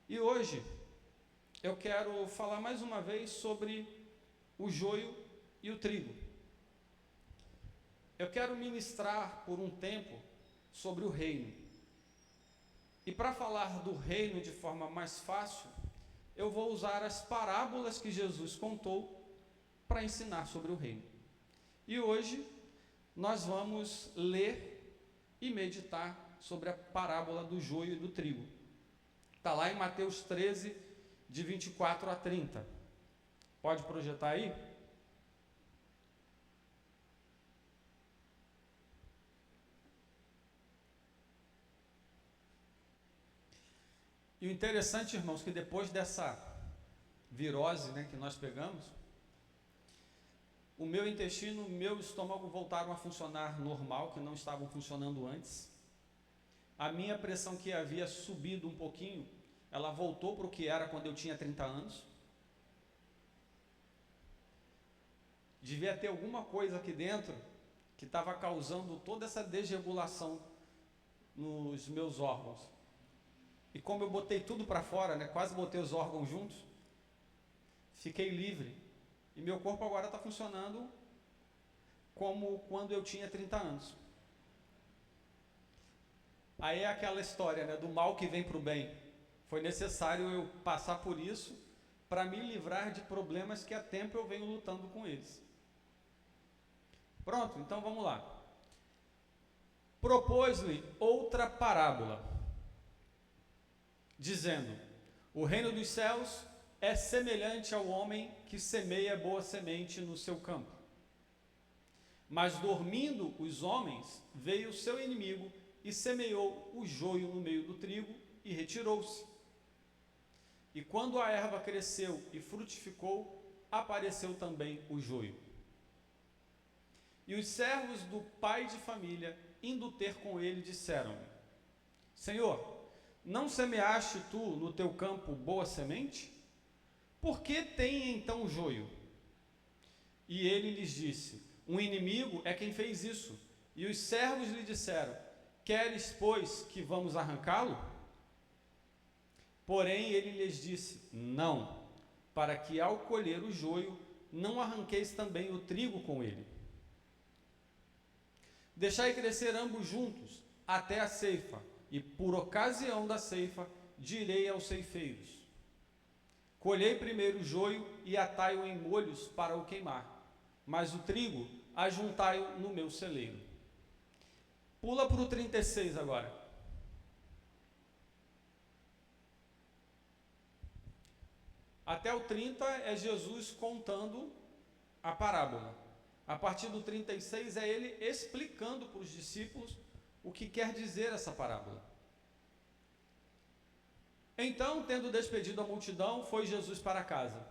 E hoje eu quero falar mais uma vez sobre o joio e o trigo. Eu quero ministrar por um tempo sobre o reino. E para falar do reino de forma mais fácil, eu vou usar as parábolas que Jesus contou para ensinar sobre o reino. E hoje nós vamos ler e meditar sobre a parábola do joio e do trigo. Está lá em Mateus 13, de 24 a 30. Pode projetar aí? E o interessante, irmãos, que depois dessa virose, que nós pegamos, o meu intestino, o meu estômago voltaram a funcionar normal, que não estavam funcionando antes. A minha pressão, que havia subido um pouquinho, ela voltou para o que era quando eu tinha 30 anos. Devia ter alguma coisa aqui dentro que estava causando toda essa desregulação nos meus órgãos. E como eu botei tudo para fora, quase botei os órgãos juntos, fiquei livre. E meu corpo agora está funcionando como quando eu tinha 30 anos. Aí é aquela história, do mal que vem para o bem. Foi necessário eu passar por isso para me livrar de problemas que há tempo eu venho lutando com eles. Pronto, então vamos lá. Propôs-lhe outra parábola, dizendo: o reino dos céus é semelhante ao homem que semeia boa semente no seu campo. Mas dormindo os homens, veio o seu inimigo e semeou o joio no meio do trigo e retirou-se. E quando a erva cresceu e frutificou, apareceu também o joio. E os servos do pai de família, indo ter com ele, disseram-lhe: Senhor, não semeaste tu no teu campo boa semente? Por que tem então joio? E ele lhes disse: um inimigo é quem fez isso. E os servos lhe disseram: queres, pois, que vamos arrancá-lo? Porém ele lhes disse: não, para que ao colher o joio, não arranqueis também o trigo com ele. Deixai crescer ambos juntos, até a ceifa, e por ocasião da ceifa, direi aos ceifeiros: colhei primeiro o joio e atai-o em molhos para o queimar, mas o trigo ajuntai-o no meu celeiro. Pula para o 36 agora. Até o 30 é Jesus contando a parábola. A partir do 36 é ele explicando para os discípulos o que quer dizer essa parábola. Então, tendo despedido a multidão, foi Jesus para casa.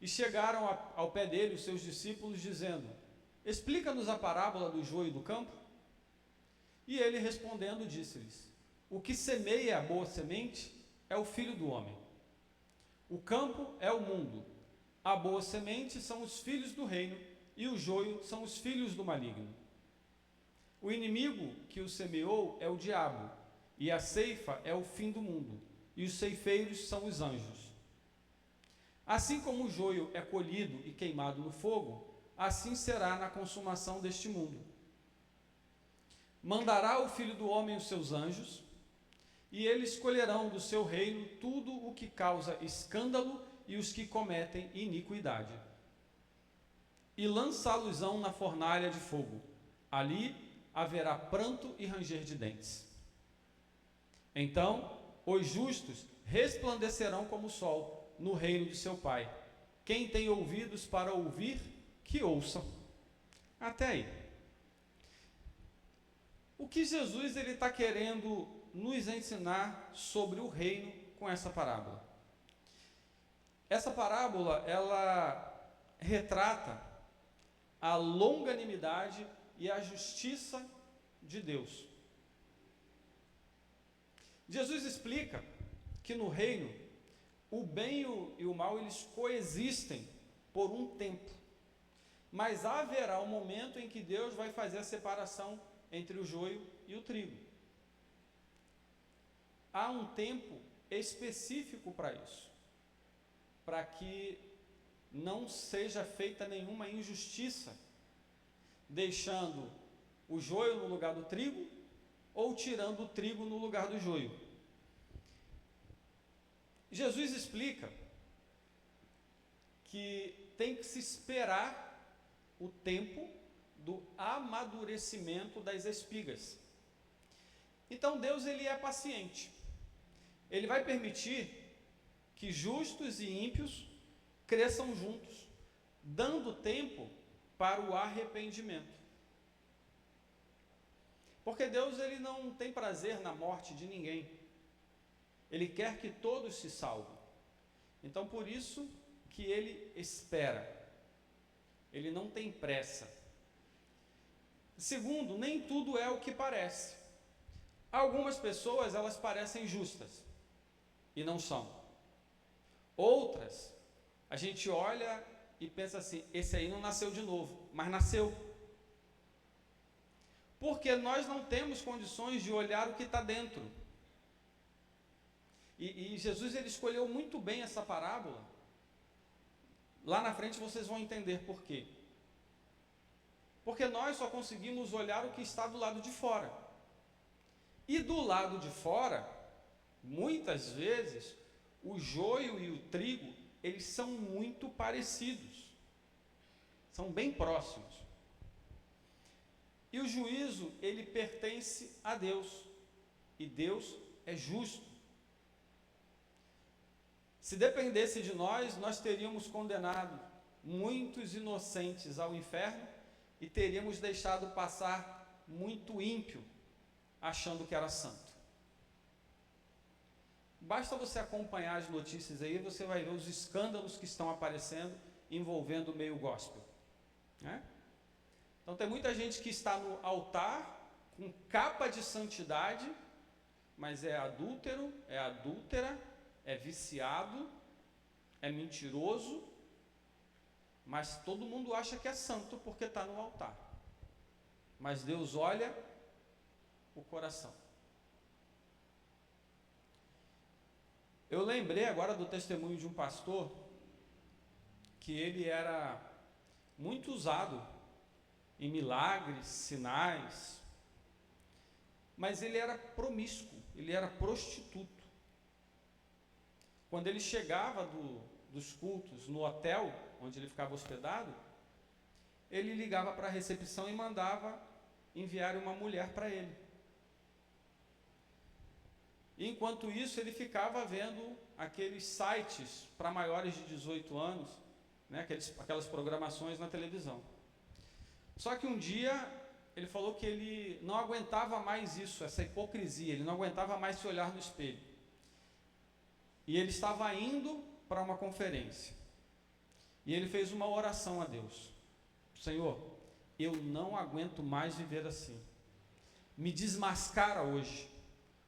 E chegaram ao pé dele os seus discípulos, dizendo: explica-nos a parábola do joio do campo. E ele respondendo disse-lhes: o que semeia a boa semente é o Filho do homem. O campo é o mundo. A boa semente são os filhos do reino, e o joio são os filhos do maligno. O inimigo que o semeou é o diabo, e a ceifa é o fim do mundo, e os ceifeiros são os anjos. Assim como o joio é colhido e queimado no fogo, assim será na consumação deste mundo. Mandará o Filho do homem os seus anjos, e eles colherão do seu reino tudo o que causa escândalo e os que cometem iniquidade. E lançá-los-ão na fornalha de fogo. Ali haverá pranto e ranger de dentes. Então os justos resplandecerão como o sol no reino de seu Pai. Quem tem ouvidos para ouvir, que ouça. Até aí. O que Jesus está querendo nos ensinar sobre o reino com essa parábola? Essa parábola, ela retrata a longanimidade e a justiça de Deus. Jesus explica que no reino, o bem e o mal, eles coexistem por um tempo. Mas haverá um momento em que Deus vai fazer a separação entre o joio e o trigo. Há um tempo específico para isso, para que não seja feita nenhuma injustiça, deixando o joio no lugar do trigo ou tirando o trigo no lugar do joio. Jesus explica que tem que se esperar o tempo do amadurecimento das espigas. Então Deus, ele é paciente. Ele vai permitir que justos e ímpios cresçam juntos, dando tempo para o arrependimento. Porque Deus, ele não tem prazer na morte de ninguém. Ele quer que todos se salvem. Então, por isso que ele espera. Ele não tem pressa. Segundo, nem tudo é o que parece. Algumas pessoas, elas parecem justas e não são. Outras, a gente olha e pensa assim, esse aí não nasceu de novo, mas nasceu. Porque nós não temos condições de olhar o que está dentro. E Jesus, ele escolheu muito bem essa parábola. Lá na frente vocês vão entender por quê. Porque nós só conseguimos olhar o que está do lado de fora. E do lado de fora, muitas vezes, o joio e o trigo, eles são muito parecidos. São bem próximos. E o juízo, ele pertence a Deus. E Deus é justo. Se dependesse de nós, nós teríamos condenado muitos inocentes ao inferno e teríamos deixado passar muito ímpio, achando que era santo. Basta você acompanhar as notícias aí, você vai ver os escândalos que estão aparecendo envolvendo o meio gospel, né? Então tem muita gente que está no altar com capa de santidade, mas é adúltero, é adúltera, é viciado, é mentiroso, mas todo mundo acha que é santo porque está no altar. Mas Deus olha o coração. Eu lembrei agora do testemunho de um pastor que ele era muito usado em milagres, sinais, mas ele era promíscuo, ele era prostituto. Quando ele chegava dos cultos no hotel onde ele ficava hospedado, ele ligava para a recepção e mandava enviar uma mulher para ele. E enquanto isso, ele ficava vendo aqueles sites para maiores de 18 anos, né, aquelas programações na televisão. Só que um dia ele falou que ele não aguentava mais isso, essa hipocrisia, ele não aguentava mais se olhar no espelho. E ele estava indo para uma conferência. E ele fez uma oração a Deus. Senhor, eu não aguento mais viver assim. Me desmascara hoje.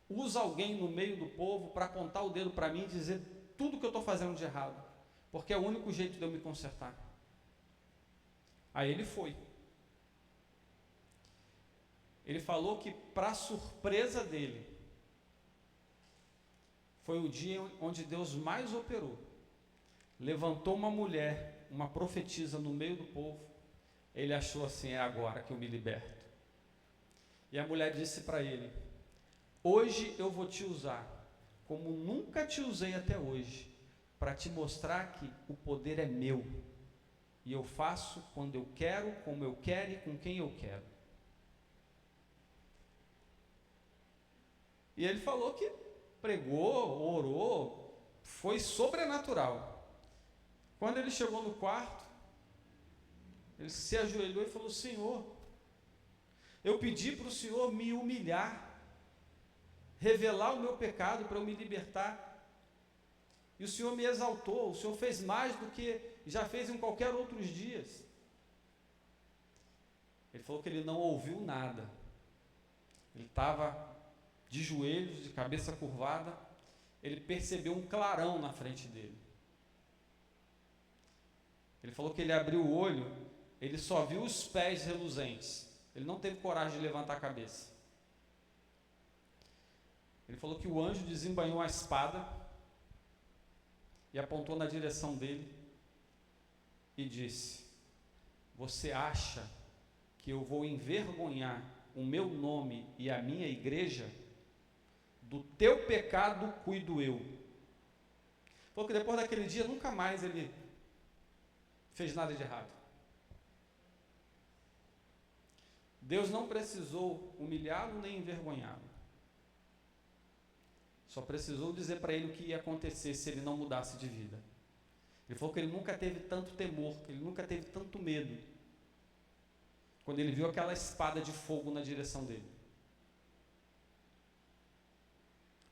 Usa alguém no meio do povo para apontar o dedo para mim e dizer tudo que eu estou fazendo de errado. Porque é o único jeito de eu me consertar. Aí ele foi. Ele falou que, para surpresa dele, foi o dia onde Deus mais operou. Levantou uma mulher, uma profetisa no meio do povo. Ele achou assim, é agora que eu me liberto. E a mulher disse para ele, hoje eu vou te usar, como nunca te usei até hoje, para te mostrar que o poder é meu. E eu faço quando eu quero, como eu quero e com quem eu quero. E ele falou que pregou, orou, foi sobrenatural. Quando ele chegou no quarto, ele se ajoelhou e falou, Senhor, eu pedi para o Senhor me humilhar, revelar o meu pecado para eu me libertar, e o Senhor me exaltou, o Senhor fez mais do que já fez em qualquer outros dias. Ele falou que ele não ouviu nada, ele estava de joelhos, de cabeça curvada, ele percebeu um clarão na frente dele. Ele falou que ele abriu o olho, ele só viu os pés reluzentes, ele não teve coragem de levantar a cabeça. Ele falou que o anjo desembainhou a espada e apontou na direção dele e disse: você acha que eu vou envergonhar o meu nome e a minha igreja? Do teu pecado cuido eu. Falou que depois daquele dia nunca mais ele fez nada de errado. Deus não precisou humilhá-lo nem envergonhá-lo. Só precisou dizer para ele o que ia acontecer se ele não mudasse de vida. Ele falou que ele nunca teve tanto temor, que ele nunca teve tanto medo, quando ele viu aquela espada de fogo na direção dele.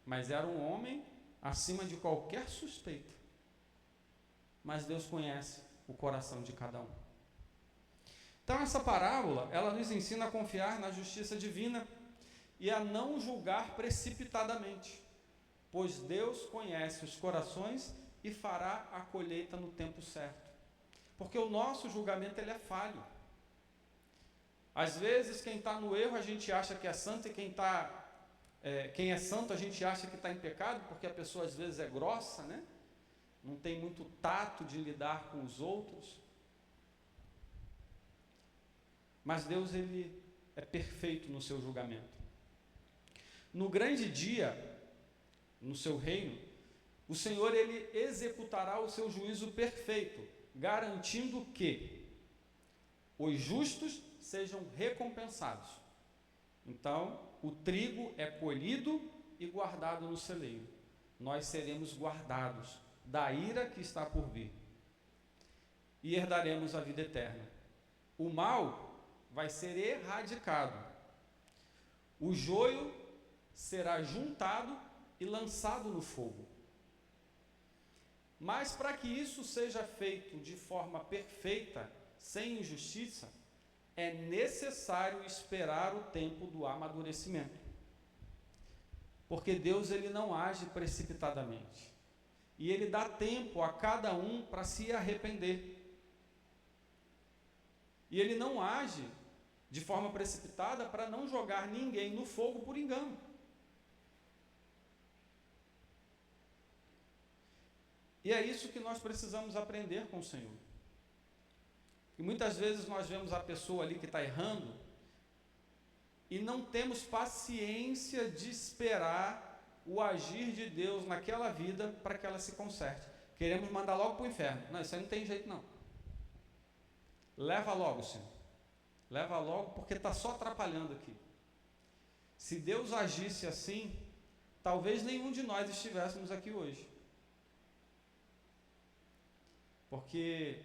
Mas era um homem acima de qualquer suspeita. Mas Deus conhece o coração de cada um. Então essa parábola, ela nos ensina a confiar na justiça divina e a não julgar precipitadamente, pois Deus conhece os corações e fará a colheita no tempo certo. Porque o nosso julgamento ele é falho. Às vezes quem está no erro a gente acha que é santo, e quem é santo a gente acha que está em pecado, porque a pessoa às vezes é grossa, né? Não tem muito tato de lidar com os outros. Mas Deus ele é perfeito no seu julgamento. No grande dia, no seu reino, o Senhor ele executará o seu juízo perfeito, garantindo que os justos sejam recompensados. Então, o trigo é colhido e guardado no celeiro. Nós seremos guardados da ira que está por vir e herdaremos a vida eterna. O mal vai ser erradicado. O joio será juntado e lançado no fogo. Mas para que isso seja feito de forma perfeita, sem injustiça, é necessário esperar o tempo do amadurecimento. Porque Deus ele não age precipitadamente. E ele dá tempo a cada um para se arrepender. E ele não age de forma precipitada para não jogar ninguém no fogo por engano. E é isso que nós precisamos aprender com o Senhor. E muitas vezes nós vemos a pessoa ali que está errando e não temos paciência de esperar o agir de Deus naquela vida para que ela se conserte. Queremos mandar logo para o inferno. Não, isso aí não tem jeito não. Leva logo, Senhor. Leva logo, porque está só atrapalhando aqui. Se Deus agisse assim, talvez nenhum de nós estivéssemos aqui hoje. Porque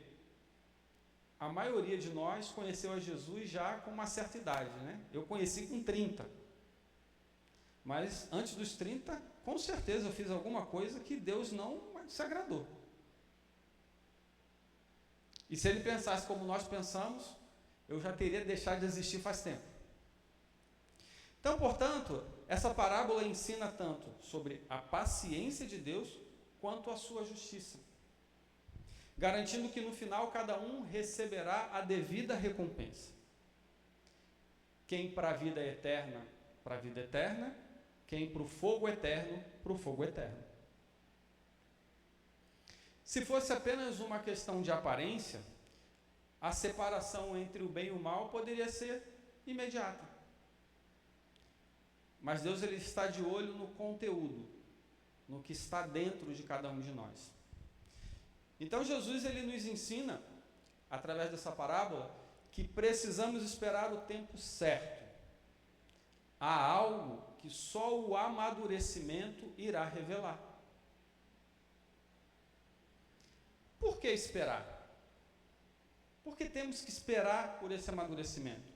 a maioria de nós conheceu a Jesus já com uma certa idade, né? Eu conheci com 30. Mas antes dos 30, com certeza eu fiz alguma coisa que Deus não se agradou. E se ele pensasse como nós pensamos, eu já teria deixado de existir faz tempo. Então, portanto, essa parábola ensina tanto sobre a paciência de Deus, quanto a sua justiça, garantindo que no final cada um receberá a devida recompensa. Quem para a vida eterna, para a vida eterna, quem para o fogo eterno, para o fogo eterno. Se fosse apenas uma questão de aparência, a separação entre o bem e o mal poderia ser imediata. Mas Deus ele está de olho no conteúdo, no que está dentro de cada um de nós. Então Jesus ele nos ensina, através dessa parábola, que precisamos esperar o tempo certo. Há algo que só o amadurecimento irá revelar. Por que esperar? Porque temos que esperar por esse amadurecimento.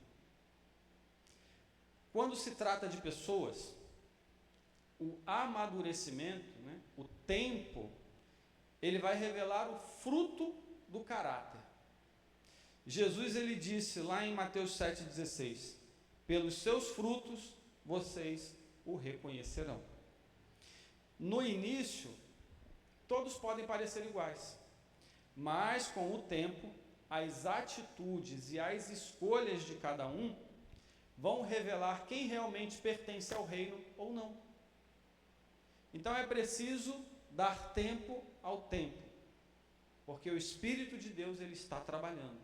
Quando se trata de pessoas, o amadurecimento, né, o tempo, ele vai revelar o fruto do caráter. Jesus ele disse lá em Mateus 7,16: pelos seus frutos vocês o reconhecerão. No início, todos podem parecer iguais, mas com o tempo, as atitudes e as escolhas de cada um vão revelar quem realmente pertence ao reino ou não. Então é preciso dar tempo ao tempo, porque o Espírito de Deus ele está trabalhando.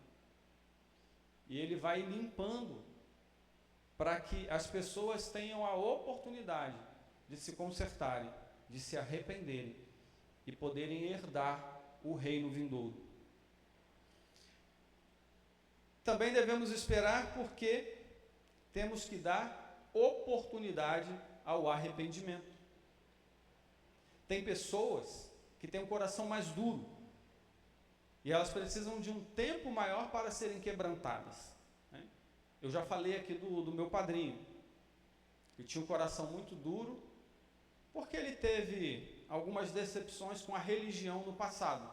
E ele vai limpando para que as pessoas tenham a oportunidade de se consertarem, de se arrependerem e poderem herdar o reino vindouro. Também devemos esperar porque temos que dar oportunidade ao arrependimento. Tem pessoas que têm um coração mais duro e elas precisam de um tempo maior para serem quebrantadas. Eu já falei aqui do meu padrinho, que tinha um coração muito duro, porque ele teve algumas decepções com a religião no passado.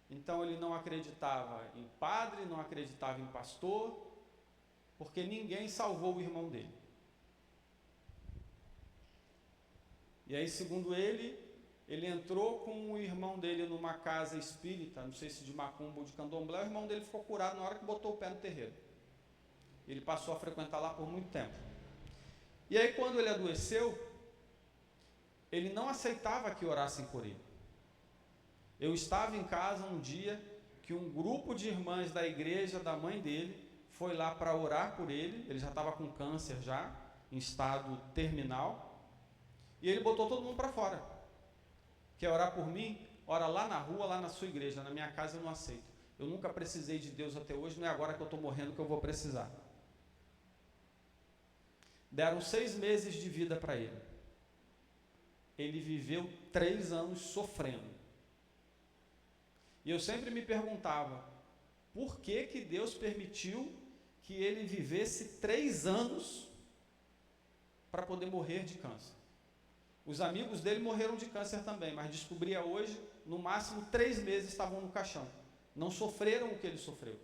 Então ele não acreditava em padre, não acreditava em pastor, porque ninguém salvou o irmão dele. E aí, segundo ele entrou com o irmão dele numa casa espírita, não sei se de macumba ou de candomblé, o irmão dele ficou curado na hora que botou o pé no terreiro. Ele passou a frequentar lá por muito tempo. E aí, quando ele adoeceu, ele não aceitava que orassem por ele. Eu estava em casa um dia que um grupo de irmãs da igreja da mãe dele foi lá para orar por ele já estava com câncer já, em estado terminal, e ele botou todo mundo para fora. Quer orar por mim? Ora lá na rua, lá na sua igreja, na minha casa eu não aceito. Eu nunca precisei de Deus até hoje, não é agora que eu estou morrendo que eu vou precisar. Deram 6 meses de vida para ele. Ele viveu 3 anos sofrendo. E eu sempre me perguntava, por que que Deus permitiu que ele vivesse 3 anos para poder morrer de câncer? Os amigos dele morreram de câncer também, mas descobria hoje, no máximo 3 meses estavam no caixão. Não sofreram o que ele sofreu.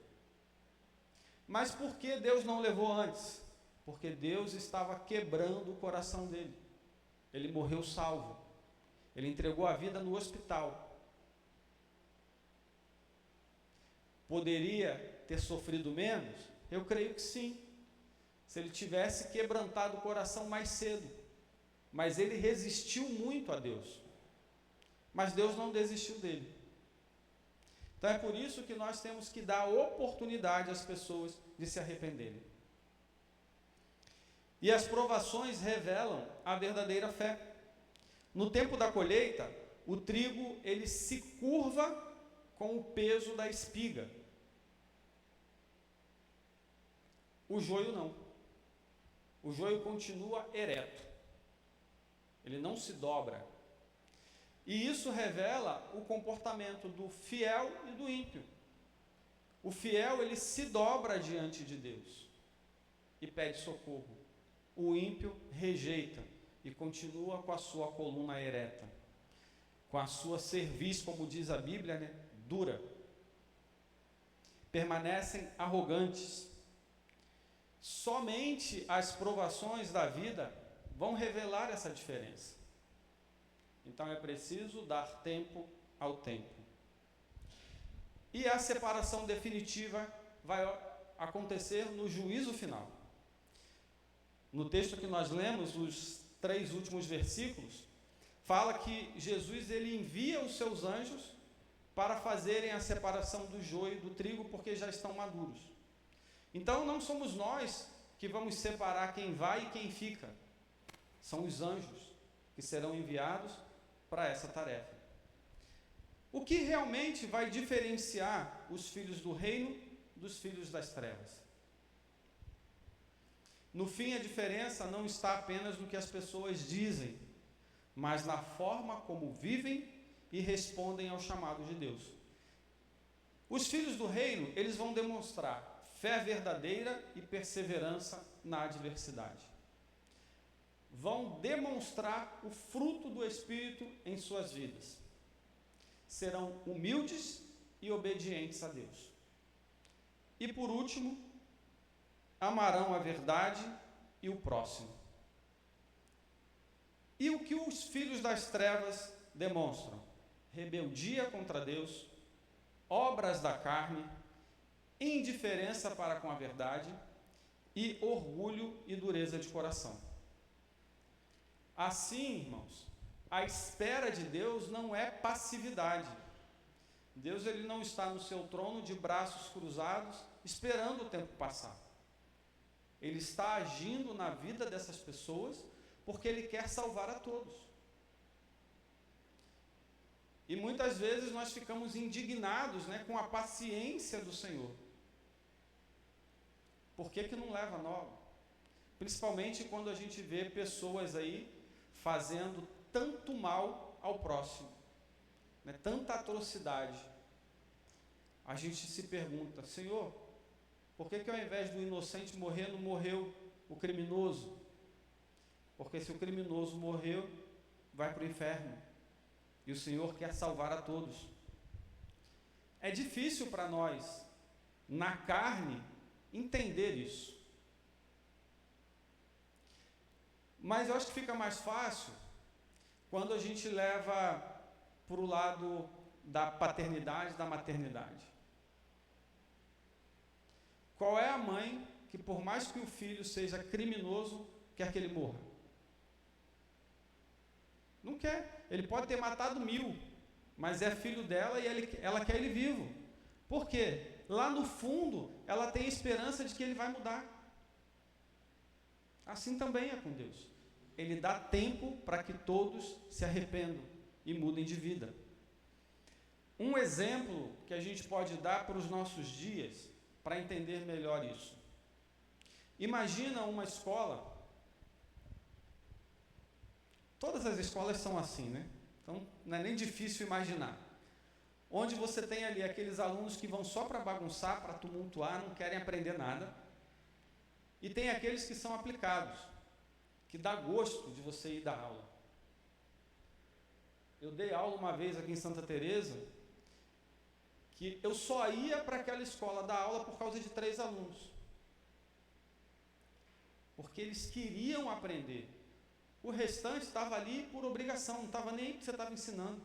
Mas por que Deus não levou antes? Porque Deus estava quebrando o coração dele. Ele morreu salvo. Ele entregou a vida no hospital. Poderia ter sofrido menos? Eu creio que sim. Se ele tivesse quebrantado o coração mais cedo. Mas ele resistiu muito a Deus. Mas Deus não desistiu dele. Então é por isso que nós temos que dar oportunidade às pessoas de se arrependerem. E as provações revelam a verdadeira fé. No tempo da colheita, o trigo ele se curva com o peso da espiga. O joio não. O joio continua ereto. Ele não se dobra. E isso revela o comportamento do fiel e do ímpio. O fiel, ele se dobra diante de Deus e pede socorro. O ímpio rejeita e continua com a sua coluna ereta, com a sua cerviz, como diz a Bíblia, dura. Permanecem arrogantes. Somente as provações da vida vão revelar essa diferença. Então é preciso dar tempo ao tempo. E a separação definitiva vai acontecer no juízo final. No texto que nós lemos, os 3 últimos versículos, fala que Jesus ele envia os seus anjos para fazerem a separação do joio e do trigo, porque já estão maduros. Então não somos nós que vamos separar quem vai e quem fica. São os anjos que serão enviados para essa tarefa. O que realmente vai diferenciar os filhos do reino dos filhos das trevas? No fim, a diferença não está apenas no que as pessoas dizem, mas na forma como vivem e respondem ao chamado de Deus. Os filhos do reino, eles vão demonstrar fé verdadeira e perseverança na adversidade. Vão demonstrar o fruto do Espírito em suas vidas. Serão humildes e obedientes a Deus. E por último, amarão a verdade e o próximo. E o que os filhos das trevas demonstram? Rebeldia contra Deus, obras da carne, indiferença para com a verdade e orgulho e dureza de coração. Assim, irmãos, a espera de Deus não é passividade. Deus ele não está no seu trono de braços cruzados, esperando o tempo passar. Ele está agindo na vida dessas pessoas, porque Ele quer salvar a todos. E muitas vezes nós ficamos indignados, né, com a paciência do Senhor. Por que não leva logo? Principalmente quando a gente vê pessoas aí fazendo tanto mal ao próximo, né, tanta atrocidade. A gente se pergunta, Senhor, por que ao invés do inocente morrer, não morreu o criminoso? Porque se o criminoso morreu, vai para o inferno. E o Senhor quer salvar a todos. É difícil para nós, na carne, entender isso. Mas eu acho que fica mais fácil quando a gente leva para o lado da paternidade, da maternidade. Qual é a mãe que, por mais que o filho seja criminoso, quer que ele morra? Não quer. Ele pode ter matado 1000, mas é filho dela e ela quer ele vivo. Por quê? Lá no fundo, ela tem esperança de que ele vai mudar. Assim também é com Deus. Ele dá tempo para que todos se arrependam e mudem de vida. Um exemplo que a gente pode dar para os nossos dias, para entender melhor isso. Imagina uma escola. Todas as escolas são assim, né? Então, não é nem difícil imaginar. Onde você tem ali aqueles alunos que vão só para bagunçar, para tumultuar, não querem aprender nada. E tem aqueles que são aplicados, que dá gosto de você ir dar aula. Eu dei aula uma vez aqui em Santa Teresa, que eu só ia para aquela escola dar aula por causa de 3 alunos. Porque eles queriam aprender. O restante estava ali por obrigação, não estava nem o que você estava ensinando.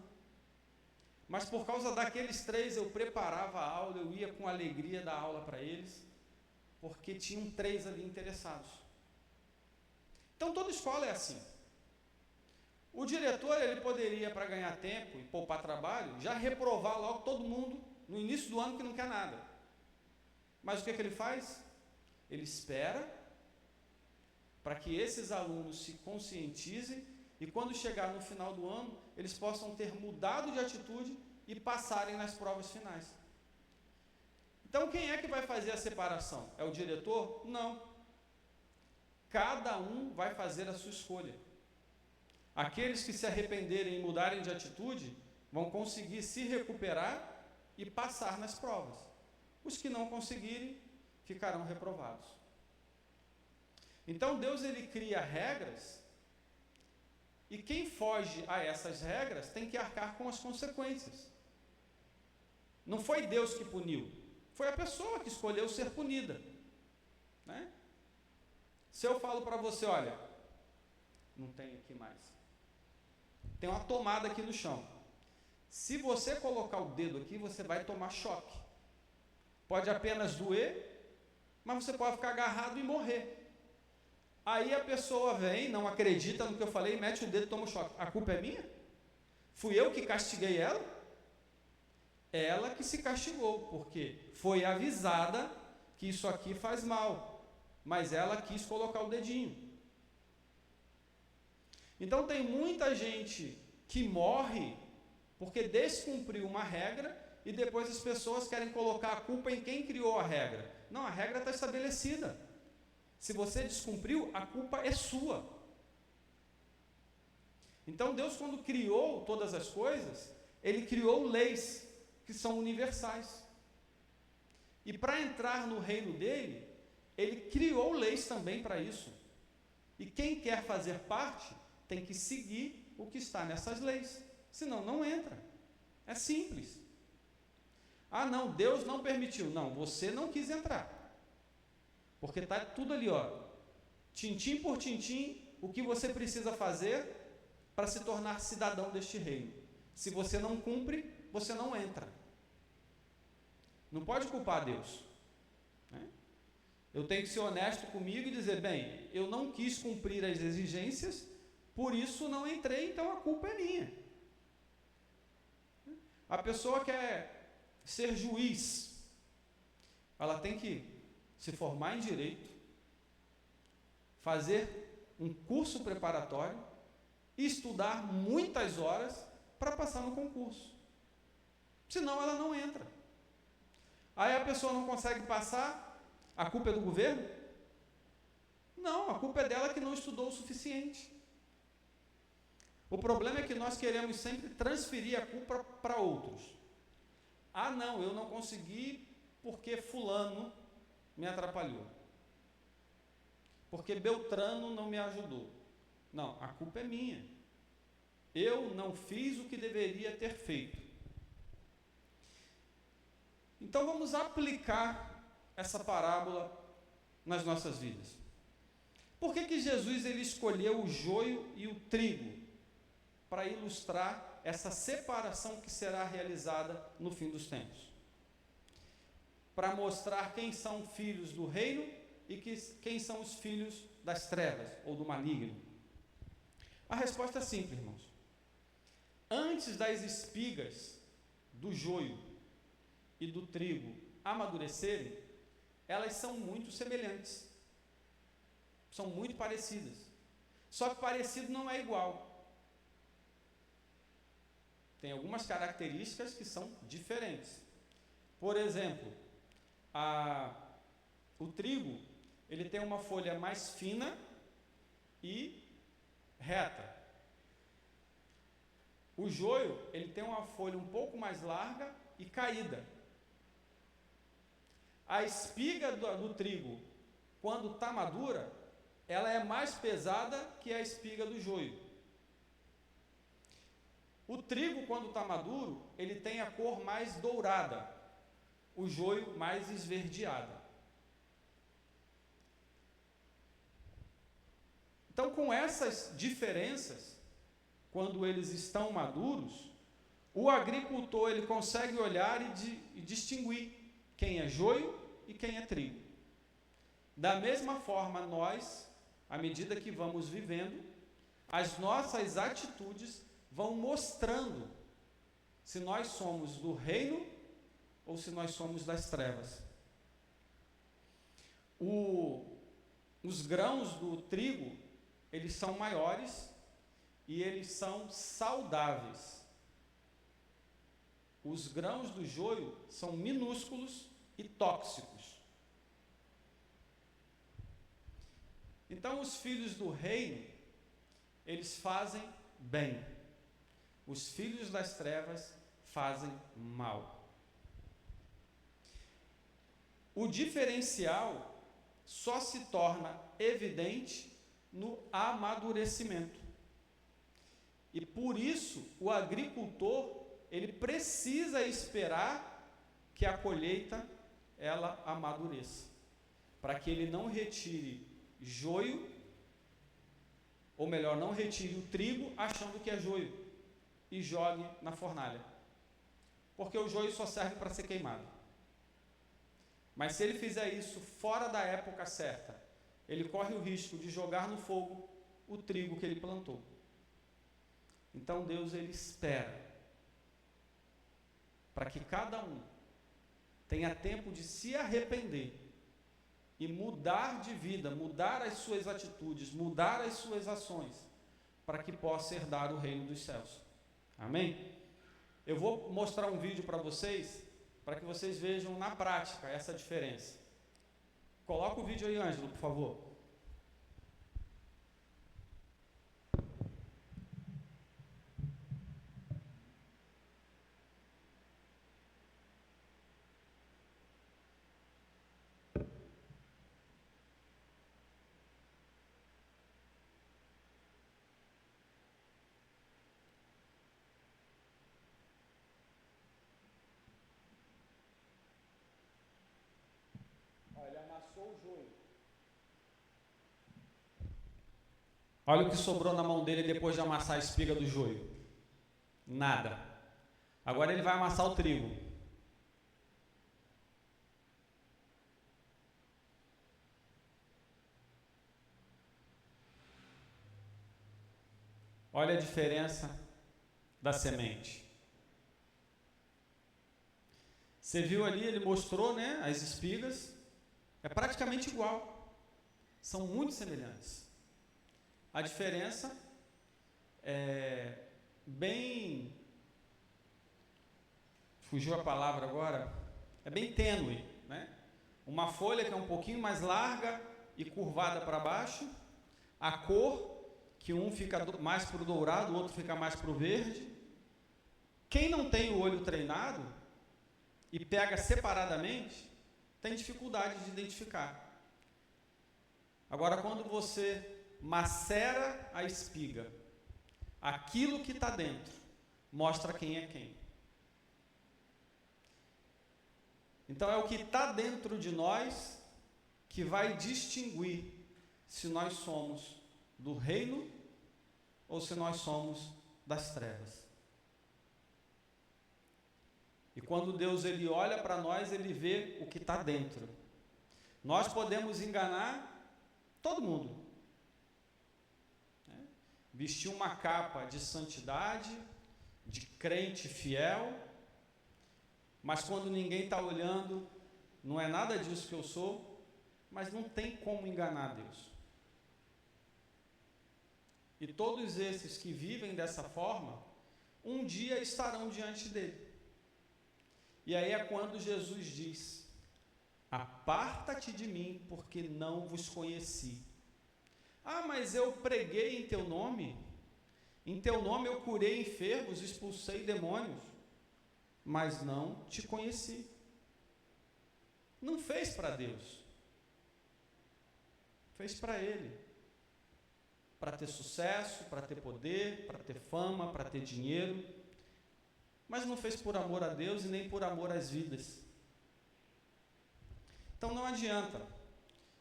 Mas por causa daqueles 3, eu preparava a aula, eu ia com alegria dar aula para eles, porque tinham 3 ali interessados. Então toda escola é assim. O diretor, ele poderia, para ganhar tempo e poupar trabalho, já reprovar logo todo mundo no início do ano que não quer nada. Mas o que ele faz? Ele espera para que esses alunos se conscientizem e quando chegar no final do ano, eles possam ter mudado de atitude e passarem nas provas finais. Então, quem é que vai fazer a separação? É o diretor? Não. Cada um vai fazer a sua escolha. Aqueles que se arrependerem e mudarem de atitude, vão conseguir se recuperar e passar nas provas. Os que não conseguirem, ficarão reprovados. Então, Deus ele cria regras, e quem foge a essas regras tem que arcar com as consequências. Não foi Deus que puniu, foi a pessoa que escolheu ser punida, né? Se eu falo para você, olha, não tem aqui mais, tem uma tomada aqui no chão, se você colocar o dedo aqui, você vai tomar choque, pode apenas doer, mas você pode ficar agarrado e morrer. Aí a pessoa vem, não acredita no que eu falei, mete o dedo e toma o choque. A culpa é minha? Fui eu que castiguei ela? Ela que se castigou, porque foi avisada que isso aqui faz mal, mas ela quis colocar o dedinho. Então tem muita gente que morre porque descumpriu uma regra e depois as pessoas querem colocar a culpa em quem criou a regra. Não, a regra está estabelecida. Se você descumpriu, a culpa é sua. Então Deus, quando criou todas as coisas, Ele criou leis que são universais. E para entrar no reino dele, Ele criou leis também para isso. E quem quer fazer parte, tem que seguir o que está nessas leis. Senão, não entra. É simples. Ah, não, Deus não permitiu. Não, você não quis entrar. Porque está tudo ali, ó, tintim por tintim, o que você precisa fazer para se tornar cidadão deste reino. Se você não cumpre, você não entra. Não pode culpar Deus, né? Eu tenho que ser honesto comigo e dizer, bem, eu não quis cumprir as exigências, por isso não entrei, então a culpa é minha. A pessoa quer ser juiz, ela tem que se formar em direito, fazer um curso preparatório, estudar muitas horas para passar no concurso. Senão ela não entra. Aí a pessoa não consegue passar, a culpa é do governo? Não, a culpa é dela que não estudou o suficiente. O problema é que nós queremos sempre transferir a culpa para outros. Ah, não, eu não consegui porque fulano me atrapalhou. Porque Beltrano não me ajudou. Não, a culpa é minha. Eu não fiz o que deveria ter feito. Então vamos aplicar essa parábola nas nossas vidas. Por que Jesus ele escolheu o joio e o trigo para ilustrar essa separação que será realizada no fim dos tempos? Para mostrar quem são filhos do reino e quem são os filhos das trevas ou do maligno. A resposta é simples, irmãos. Antes das espigas do joio e do trigo amadurecerem, elas são muito semelhantes. São muito parecidas. Só que parecido não é igual. Tem algumas características que são diferentes. Por exemplo, o trigo, ele tem uma folha mais fina e reta. O joio, ele tem uma folha um pouco mais larga e caída. A espiga do trigo, quando está madura, ela é mais pesada que a espiga do joio. O trigo, quando está maduro, ele tem a cor mais dourada, o joio mais esverdeada. Então, com essas diferenças, quando eles estão maduros, o agricultor ele consegue olhar e distinguir quem é joio e quem é trigo. Da mesma forma, nós, à medida que vamos vivendo, as nossas atitudes vão mostrando se nós somos do reino ou se nós somos das trevas. Os grãos do trigo, eles são maiores e eles são saudáveis. Os grãos do joio são minúsculos e tóxicos. Então, os filhos do reino, eles fazem bem. Os filhos das trevas fazem mal. O diferencial só se torna evidente no amadurecimento. E por isso, o agricultor, ele precisa esperar que a colheita, ela amadureça, para que ele não retire joio, ou melhor, não retire o trigo achando que é joio, e jogue na fornalha. Porque o joio só serve para ser queimado. Mas se ele fizer isso fora da época certa, ele corre o risco de jogar no fogo o trigo que ele plantou. Então Deus, ele espera para que cada um tenha tempo de se arrepender e mudar de vida, mudar as suas atitudes, mudar as suas ações, para que possa herdar o reino dos céus. Amém? Eu vou mostrar um vídeo para vocês, para que vocês vejam na prática essa diferença. Coloca o vídeo aí, Ângelo, por favor. Ele amassou o joio. Olha o que sobrou na mão dele depois de amassar a espiga do joio. Nada. Agora ele vai amassar o trigo. Olha a diferença da semente. Você viu ali, ele mostrou, né, as espigas, é praticamente igual, são muito semelhantes. A diferença é bem, fugiu a palavra agora, é bem tênue, né? Uma folha que é um pouquinho mais larga e curvada para baixo, a cor, que um fica mais para o dourado, o outro fica mais para o verde. Quem não tem o olho treinado e pega separadamente, tem dificuldade de identificar. Agora, quando você macera a espiga, aquilo que está dentro mostra quem é quem. Então é o que está dentro de nós que vai distinguir se nós somos do reino ou se nós somos das trevas. E quando Deus ele olha para nós, ele vê o que está dentro. Nós podemos enganar todo mundo. Vestir uma capa de santidade, de crente fiel, mas quando ninguém está olhando, não é nada disso que eu sou, mas não tem como enganar Deus. E todos esses que vivem dessa forma, um dia estarão diante dele. E aí é quando Jesus diz: aparta-te de mim, porque não vos conheci. Ah, mas eu preguei em teu nome eu curei enfermos, expulsei demônios, mas não te conheci. Não fez para Deus, fez para ele, para ter sucesso, para ter poder, para ter fama, para ter dinheiro, mas não fez por amor a Deus e nem por amor às vidas. Então não adianta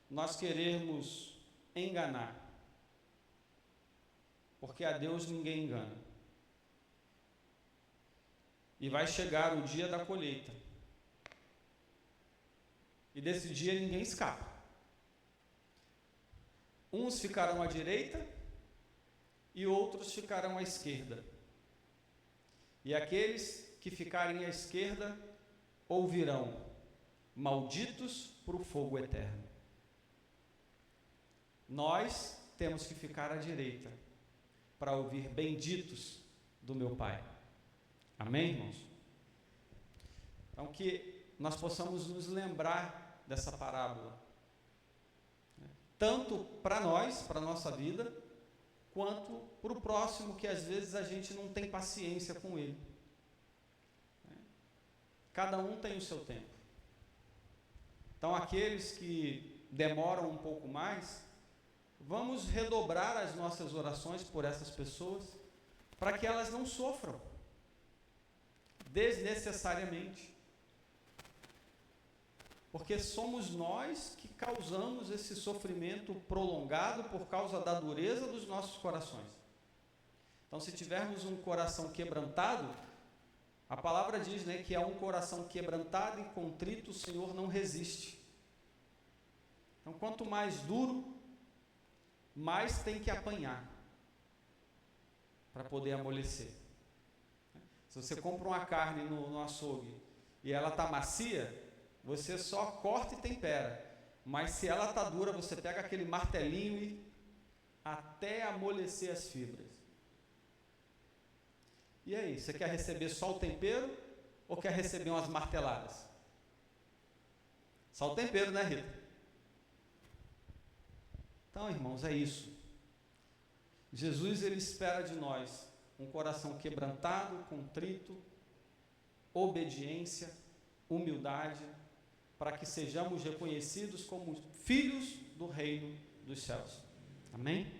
nós querermos enganar, porque a Deus ninguém engana. E vai chegar o dia da colheita, e desse dia ninguém escapa. Uns ficarão à direita e outros ficarão à esquerda. E aqueles que ficarem à esquerda ouvirão: malditos para o fogo eterno. Nós temos que ficar à direita para ouvir: benditos do meu Pai. Amém, irmãos? Então, que nós possamos nos lembrar dessa parábola, tanto para nós, para a nossa vida, quanto para o próximo, que às vezes a gente não tem paciência com ele. Cada um tem o seu tempo. Então, aqueles que demoram um pouco mais, vamos redobrar as nossas orações por essas pessoas, para que elas não sofram desnecessariamente. Porque somos nós que causamos esse sofrimento prolongado por causa da dureza dos nossos corações. Então, se tivermos um coração quebrantado, a palavra diz, né, que é um coração quebrantado e contrito, o Senhor não resiste. Então, quanto mais duro, mais tem que apanhar para poder amolecer. Se você compra uma carne no açougue e ela está macia, você só corta e tempera. Mas se ela está dura, você pega aquele martelinho e até amolecer as fibras. E aí, você quer receber só o tempero ou quer receber umas marteladas? Só o tempero, né, Rita? Então, irmãos, é isso. Jesus, ele espera de nós um coração quebrantado, contrito, obediência, humildade, para que sejamos reconhecidos como filhos do reino dos céus. Amém?